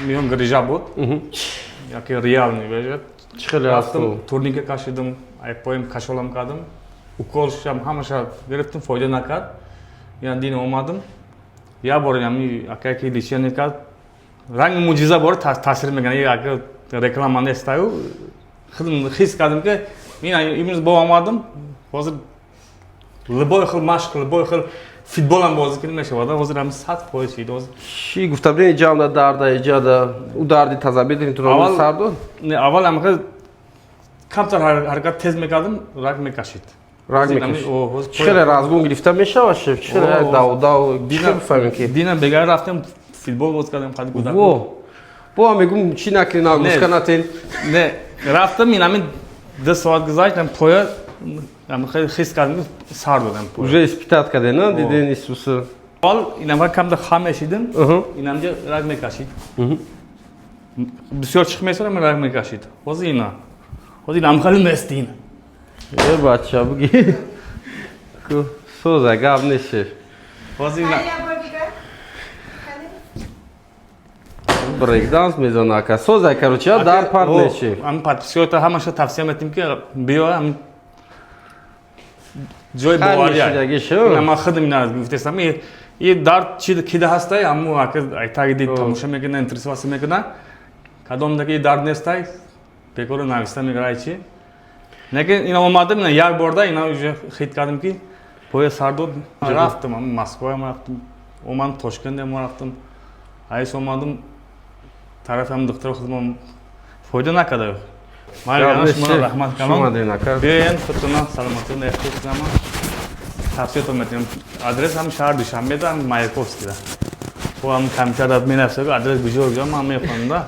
Miyon grija بود. Яки реальный вежет. Chili astım. Турнике кашидым, aypoyim kasholam qildim. Ukolsh ham hamisha gretdim, foyda nakard. Yani din olmadım. Ya bor yani aka-aka lecheniya qilib. Rang mo'jiza bor, ta'sir qilmagan. Aka reklamani eslayu. His qildimki, men imuz bo'lmadim. Hozir liboy xil mashq, liboy xil futbol ham bozib kelmayapti. Hozir ham 100% edi hozir. Shi guftam ne jamda darda ijada u dardi taza bedin turib sardo. Ne avval ham kamtar harakat tez meqadim, rag mekashid. Rag mekash. Chili razgon giftam meshavash. Chili dav dina bifahmim ki. Dina begar raftem futbol boz kardam qad gudar. Bu amigum chinakli naguskanatın. Ne raftem men amin 2 soat guzashtam poya am his qildim sardodan poya. Уже испытать да, dedin Isusu. Al inamga kamda xam eshidim. Inamga rag mekashid. Bisyor chiqmaysa ham rag mekashid. Hozir ina. Hozir nam qalim estin. Bacha bu ki. Ku so'za gap neshi. Hozir ina. Breakdance mezon aka. So'za короче, dar part neshi. Am partiyota hamisha tavsiya etdimki, biyo ham joy bo'lar. Nima xidim naz guftasam, dar kida hastay, ammo aka aytagidek tomosha mekana, interesovasi mekana. Qadomdagi dar nestay, bekor navista megraychi. Lekin ina olmadim, ina yak borda ina уже hit qildimki, poya sardo raftim, Moskvaga raftim, oman Toshkentga ham raftim. Ay olmadim. Tarafim doktor xizmat foyda nakada yo'q. Mayli, shuna rahmat qilamiz. Shuma deyinaka. Ben xuddi salomatlikni ehtiyojiman. Tavsiya etaman. Adres ham shahar Dushanbeda, Mayakovskiyda. Bu ham kamchada men asli adres bujurjam, men xonda.